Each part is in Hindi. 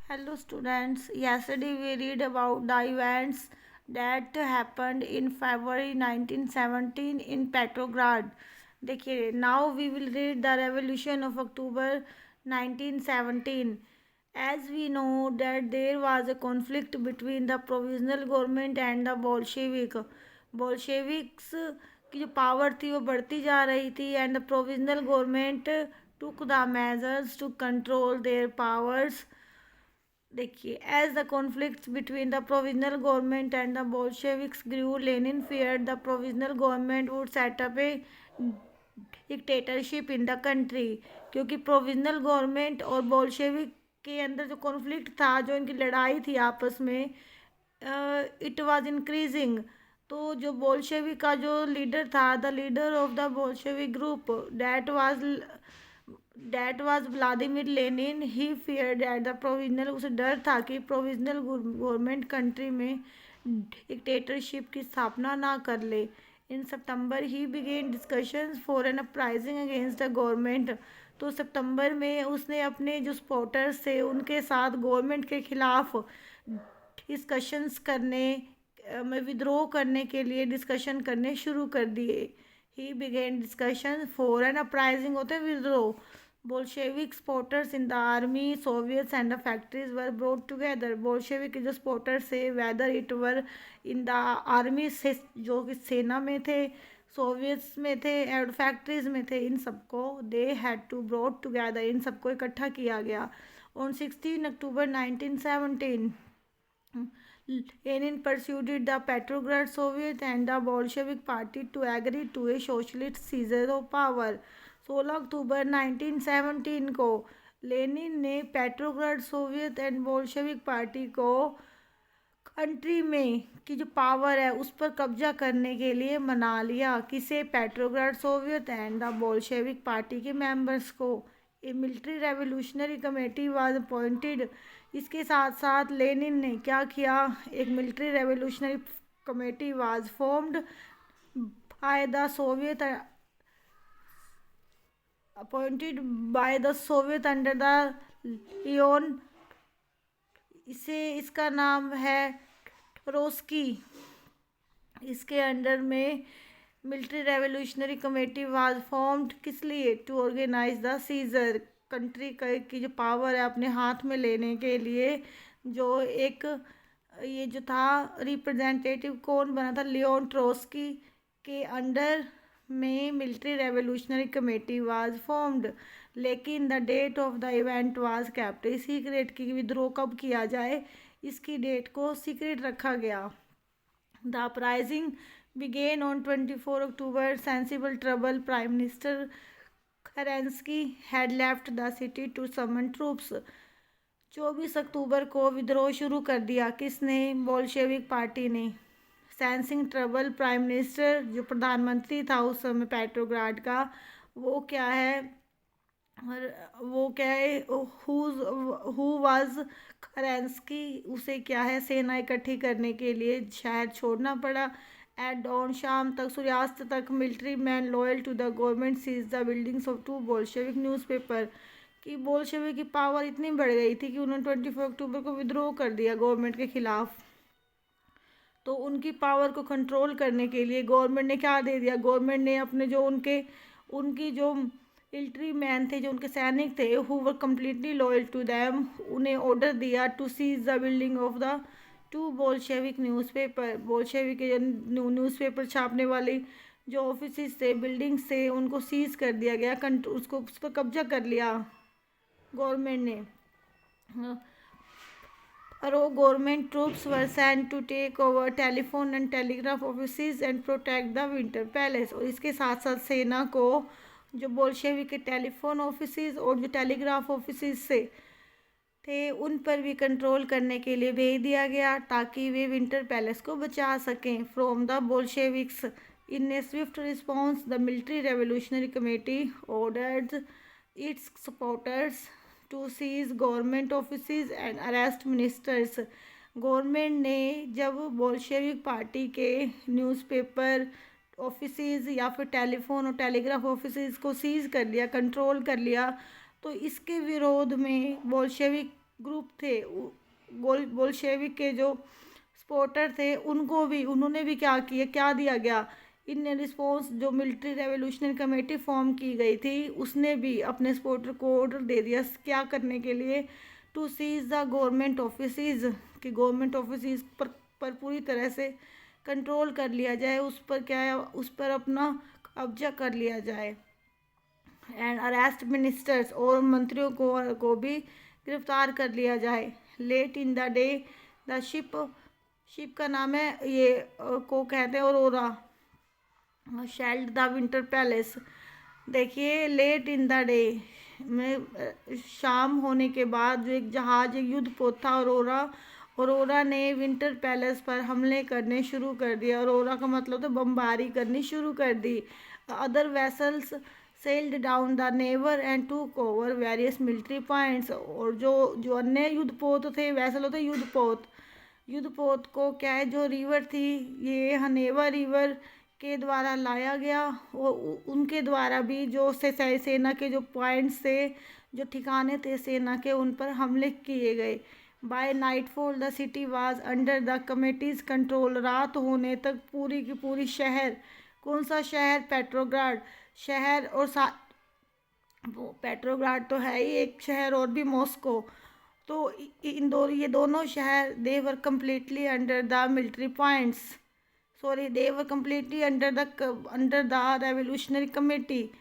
Hello students, yesterday we read about the events that happened in February 1917 in Petrograd. देखिए, now we will read the revolution of October 1917. As we know that there was a conflict between the provisional government and the Bolshevik. Bolsheviks की जो पावर थी वो बढ़ती जा रही थी and the provisional government took the measures to control their powers. देखिए, as the conflicts between the provisional government and the Bolsheviks grew, Lenin feared the provisional government would set up a dictatorship in the country. क्योंकि प्रोविजनल गवर्नमेंट और बोल्शेविक के अंदर जो कॉन्फ्लिक्ट था, जो इनकी लड़ाई थी आपस में, इट वाज इंक्रीजिंग। तो जो बोल्शेविक का जो लीडर था, the leader of the Bolshevik group, that was Vladimir Lenin, he feared at the provisional, उसे डर था कि प्रोविजनल गवर्नमेंट कंट्री में डिक्टेटरशिप की स्थापना ना कर ले। In September he began discussions for an uprising against the government. तो सितंबर में उसने अपने जो सपोर्टर्स थे उनके साथ गवर्नमेंट के खिलाफ डिस्कशंस करने में, विद्रोह करने के लिए डिस्कशन करने शुरू कर दिए। He began discussion for an uprising होते विद्रोह। Bolshevik supporters in the army, soviets and the factories were brought together. Bolshevik के जो सपोर्टर्स थे, whether it were in the army से, जो कि सेना में थे, सोवियट्स में थे और फैक्ट्रीज में थे, इन सबको they had to brought together, इन सबको इकट्ठा किया गया। On 16 October 1917 Lenin persuaded the Petrograd Soviet and the Bolshevik Party to agree to a socialist seizure of power. 16 October 1917 को लेनिन ने Petrograd Soviet and Bolshevik party को कंट्री में की जो पावर है उस पर कब्जा करने के लिए मना लिया। किसे? Petrograd Soviet and the Bolshevik party के मेंबर्स को। A military revolutionary committee was appointed. इसके साथ साथ लेनिन ने क्या किया? एक military revolutionary committee was formed by the Soviet, appointed by the Soviet under the Leon, इसका नाम है रोस्की। इसके अंडर में military revolutionary committee was formed, किस लिए? To organise the seizure, country की जो पावर है अपने हाथ में लेने के लिए। जो एक ये जो था रिप्रेजेंटेटिव कौन बना था? लियोन ट्रोस्की के अंडर में military revolutionary committee was formed. लेकिन the date of the event was kept secret, की विद्रोह कब किया जाए इसकी डेट को सीक्रेट रखा गया। The uprising began on 24 October. Sensible trouble. Prime Minister Kerensky had left the city to summon troops. 24 अक्टूबर को विद्रोह शुरू कर दिया। किसने? बोल्शेविक पार्टी ने। सेंसिंग ट्रबल, प्राइम मिनिस्टर जो प्रधानमंत्री था उस समय पेट्रोग्राड का, वो क्या है? और वो क्या है? हु वाज करेंस्की, उसे क्या है? सेना इकट्ठी करने के लिए शहर छोड़ना पड़ा। एट डॉन, शाम तक, सूर्यास्त तक, military man loyal to the government seize the buildings of two Bolshevik newspaper. कि बोल्शेविक की पावर इतनी बढ़ गई थी कि उन्होंने 24 अक्टूबर को विद्रोह कर दिया गवर्नमेंट के खिलाफ। तो उनकी पावर को कंट्रोल करने के लिए गवर्नमेंट ने क्या दे दिया? गवर्नमेंट ने अपने जो उनकी जो मिलिट्री मैन थे, जो उनके सैनिक थे, who were completely loyal to them, उन्हें ऑर्डर दिया to seize the building of the two Bolshevik newspaper. Bolshevik के न्यूज़पेपर छापने वाली जो ऑफिस थे, बिल्डिंग्स थे, उनको सीज कर दिया गया, उसको उस पर कब्जा कर लिया गवर्नमेंट ने। Government troops were sent to take over telephone and telegraph office and protect the Winter Palace. और इसके साथ साथ सेना को जो बोल्शेविक के टेलीफोन ऑफिस और जो टेलीग्राफ ऑफिस थे उन पर भी कंट्रोल करने के लिए भेज दिया गया ताकि वे विंटर पैलेस को बचा सकें from the Bolsheviks. In a swift response the military revolutionary committee ordered its supporters to seize government office and arrest ministers. Government ने जब बोल्शेविक पार्टी के न्यूज़पेपर ऑफिस या फिर टेलीफोन और टेलीग्राफ ऑफिस को सीज कर लिया, कंट्रोल कर लिया, तो इसके विरोध में बोल्शेविक ग्रुप थे, बोल्शेविक के जो सपोर्टर थे, उन्होंने भी क्या किया, क्या दिया गया इन रिस्पॉन्स। जो मिलिट्री रेवोल्यूशनरी कमेटी फॉर्म की गई थी, उसने भी अपने सपोर्टर को ऑर्डर दे दिया क्या करने के लिए, to seize the government offices, कि गवर्नमेंट ऑफिसेज पर पूरी तरह से कंट्रोल कर लिया जाए, उस पर क्या है, उस पर अपना कब्जा कर लिया जाए। एंड अरेस्ट मिनिस्टर्स, और मंत्रियों को भी गिरफ्तार कर लिया जाए। Late in the day the ship का नाम है ये को कहते हैं Aurora, shelled the Winter Palace. देखिए लेट इन द डे में शाम होने के बाद जो एक जहाज, एक युद्धपोत था औरोरा ने विंटर पैलेस पर हमले करने शुरू कर दिए। औरोरा का मतलब तो बमबारी करनी शुरू कर दी। Other vessels sailed down the Neva and took over various military points, और जो अन्य युद्धपोत थे, वैसल होते युद्धपोत को क्या है, जो रिवर थी, ये हनेवा रिवर के द्वारा लाया गया, और उनके द्वारा भी जो सेना के जो पॉइंट्स थे, जो ठिकाने थे सेना के, उन पर हमले किए गए। By nightfall the city was under the committee's control, रात होने तक पूरी की पूरी शहर, कौन सा शहर, पेट्रोग्राड शहर, और वो पेट्रोग्राड तो है ही, एक शहर और भी मॉस्को, तो ये दोनों शहर they were completely under the military points, sorry they were completely under the revolutionary committee.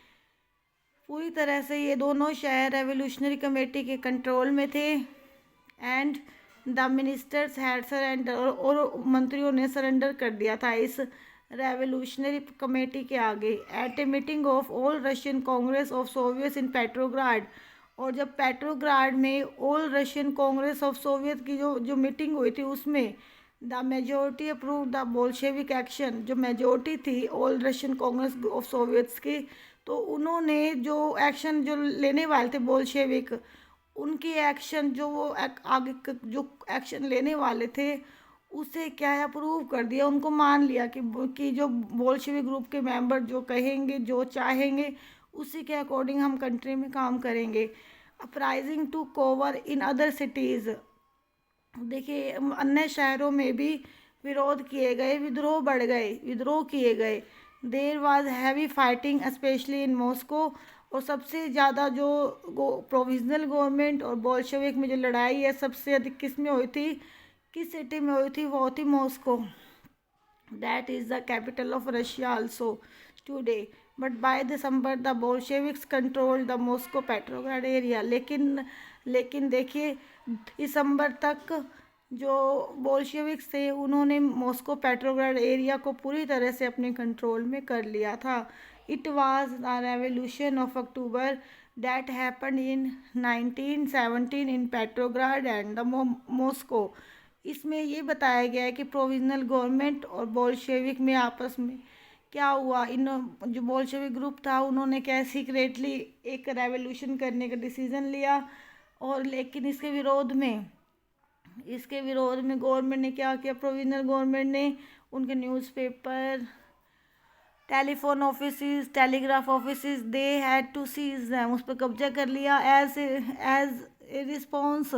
पूरी तरह से ये दोनों शहर रेवोल्यूशनरी कमेटी के कंट्रोल में थे। And the ministers had surrender, और मंत्रियों ने सरेंडर कर दिया था इस रेवोल्यूशनरी कमेटी के आगे। At a meeting of all Russian congress of Soviet in Petrograd, और जब पेट्रोग्राड में all Russian congress of Soviet की जो मीटिंग हुई थी, उसमें the majority approve the Bolshevik action, जो मेजोरिटी थी all Russian congress of Soviets की, तो उन्होंने जो एक्शन जो लेने वाले थे बोल्शेविक, उनकी एक्शन जो वो आगे जो एक्शन लेने वाले थे, उसे क्या है, अप्रूव कर दिया, उनको मान लिया कि जो बोल्शेविक ग्रुप के मेंबर जो कहेंगे, जो चाहेंगे, उसी के अकॉर्डिंग हम कंट्री में काम करेंगे। Uprising to cover in other cities, देखिए अन्य शहरों में भी विरोध किए गए, विद्रोह किए गए। There was heavy fighting specially in Moscow, और सबसे ज़्यादा जो प्रोविजनल गवर्नमेंट और बोल्शेविक में जो लड़ाई है, सबसे अधिक किस में हुई थी, किस सिटी में हुई थी, वो थी Moscow. That is the capital of Russia also today, but by December the Bolsheviks control the Moscow Petrograd area. लेकिन देखिए दिसंबर तक जो बोल्शेविक्स थे, उन्होंने मॉस्को पेट्रोग्राड एरिया को पूरी तरह से अपने कंट्रोल में कर लिया था। It was the revolution of October that happened in 1917 in Petrograd and the Moscow. इसमें ये बताया गया है कि प्रोविजनल गवर्नमेंट और बोल्शेविक में आपस में क्या हुआ, इन जो बोल्शेविक ग्रुप था, उन्होंने क्या सीक्रेटली एक रेवोल्यूशन करने का डिसीज़न लिया, और लेकिन इसके विरोध में गवर्नमेंट ने क्या किया, प्रोविजनल गवर्नमेंट ने उनके newspaper, telephone offices, telegraph offices, they had to seize them, उस पर कब्जा कर लिया। As a response,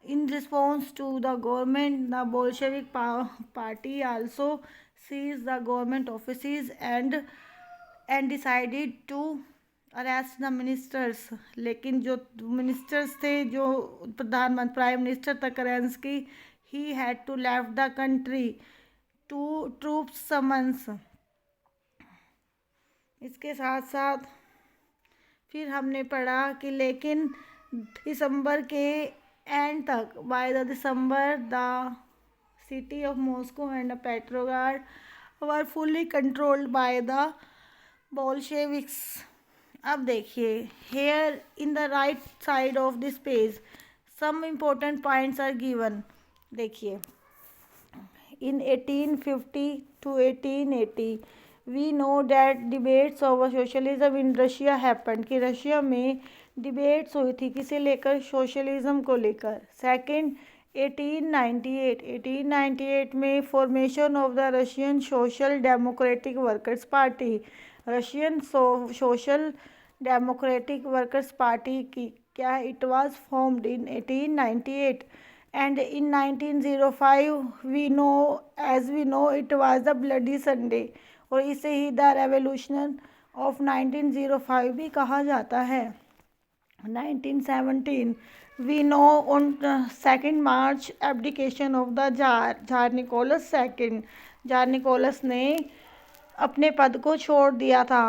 in response to the government, the Bolshevik party also seize the government offices and decided to arrest the ministers. लेकिन जो मिनिस्टर्स थे, जो प्रधानमंत्री प्राइम मिनिस्टर था Kerensky, he had to left the country to troops summons. इसके साथ साथ फिर हमने पढ़ा कि लेकिन दिसंबर के एंड तक, by the December the city of Moscow and Petrograd were fully controlled by the Bolsheviks. अब देखिए here in the right side of this page some important points are given. देखिए in 1850 to 1880 we know that debates over socialism in Russia happened, कि रशिया में डिबेट्स हुई थी किसे लेकर, सोशलिज्म को लेकर। सेकंड 1898 में formation of the Russian social democratic workers party, Russian social democratic workers party क्या है, it was formed in 1898 and in 1905 we know it was the bloody Sunday, और इसे ही द रेवोल्यूशन ऑफ 1905 भी कहा जाता है। 1917 we know on 2nd March abdication of the tsar Nicholas second, tsar Nicholas ने अपने पद को छोड़ दिया था।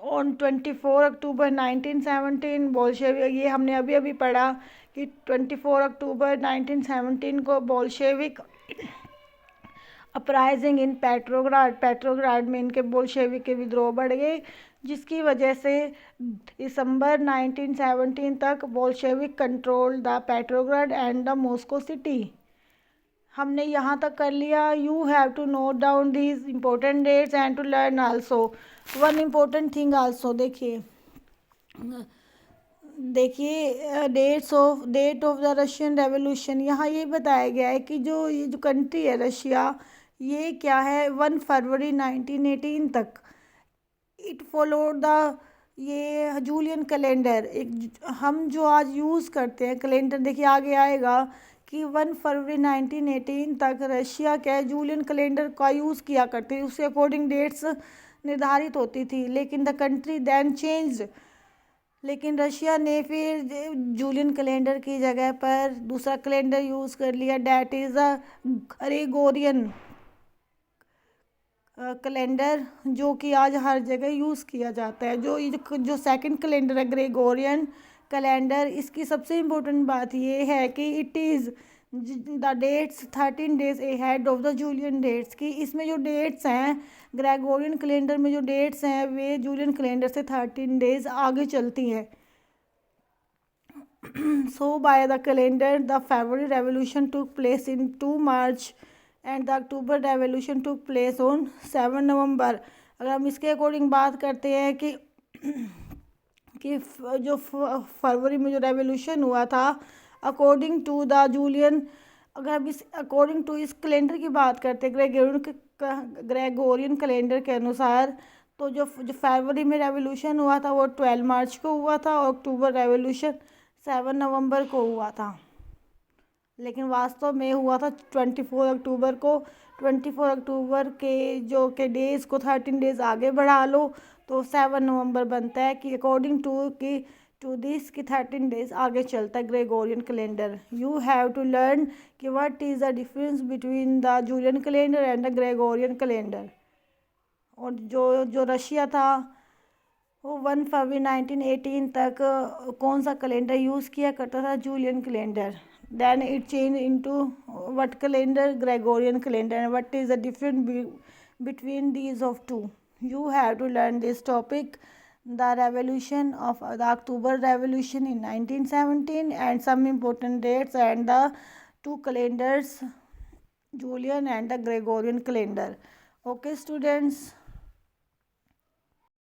ऑन 24 अक्टूबर 1917 बोल्शेविक, ये हमने अभी अभी पढ़ा कि 24 अक्टूबर 1917 को बोल्शेविक अपराइजिंग इन पेट्रोग्राड में इनके बोल्शेविक के विद्रोह बढ़ गए, जिसकी वजह से दिसंबर 1917 तक Bolshevik control the Petrograd and the Moscow city. हमने यहाँ तक कर लिया। You have to note down these important dates and to learn also one important thing also. देखिए date of the Russian revolution, यहाँ ये बताया गया है कि ये जो कंट्री है रशिया, ये क्या है 1 फरवरी 1918 तक इट फॉलोड द ये जूलियन कैलेंडर, एक हम जो आज यूज़ करते हैं कैलेंडर, देखिए आगे आएगा कि 1 फरवरी 1918 तक रशिया क्या है जूलियन कैलेंडर का यूज़ किया करते थे, उसके अकॉर्डिंग डेट्स निर्धारित होती थी। लेकिन द कंट्री देन चेंज्ड, लेकिन रशिया ने फिर जूलियन कैलेंडर की जगह पर दूसरा कैलेंडर यूज़ कर लिया, that is the Gregorian calendar, जो कि आज हर जगह यूज़ किया जाता है। जो सेकंड कैलेंडर है ग्रेगोरियन कैलेंडर, इसकी सबसे इम्पोर्टेंट बात ये है कि it is the dates 13 days ahead of the Julian dates, की इसमें जो डेट्स हैं ग्रेगोरियन कैलेंडर में जो डेट्स हैं वे जूलियन कैलेंडर से 13 डेज आगे चलती हैं। So by the calendar the February revolution took place in 2 March and the October revolution took place on 7 November. अगर हम इसके अकॉर्डिंग बात करते हैं कि जो फरवरी में जो रेवोल्यूशन हुआ था अकॉर्डिंग टू द जूलियन, अगर हम इस अकॉर्डिंग टू इस कैलेंडर की बात करते हैं ग्रेगोरियन कैलेंडर के अनुसार, तो जो फरवरी में रेवोल्यूशन हुआ था वो 12 मार्च को हुआ था और अक्टूबर रेवोल्यूशन 7 नवंबर को हुआ था। लेकिन वास्तव में हुआ था 24 अक्टूबर को। 24 अक्टूबर के डेज़ को 13 डेज़ आगे बढ़ा लो तो 7 नवंबर बनता है, कि अकॉर्डिंग टू दिस की 13 डेज़ आगे चलता है Gregorian calendar. You have to learn कि what is the difference between the Julian calendar and the Gregorian calendar. और जो रशिया था वो 1 फरवरी 1918 तक कौन सा कैलेंडर यूज़ किया करता था, Julian calendar. Then it changed into what calendar, Gregorian calendar, and what is the difference between these of two. You have to learn this topic, the revolution of the October revolution in 1917 and some important dates and the two calendars, Julian and the Gregorian calendar. Okay students.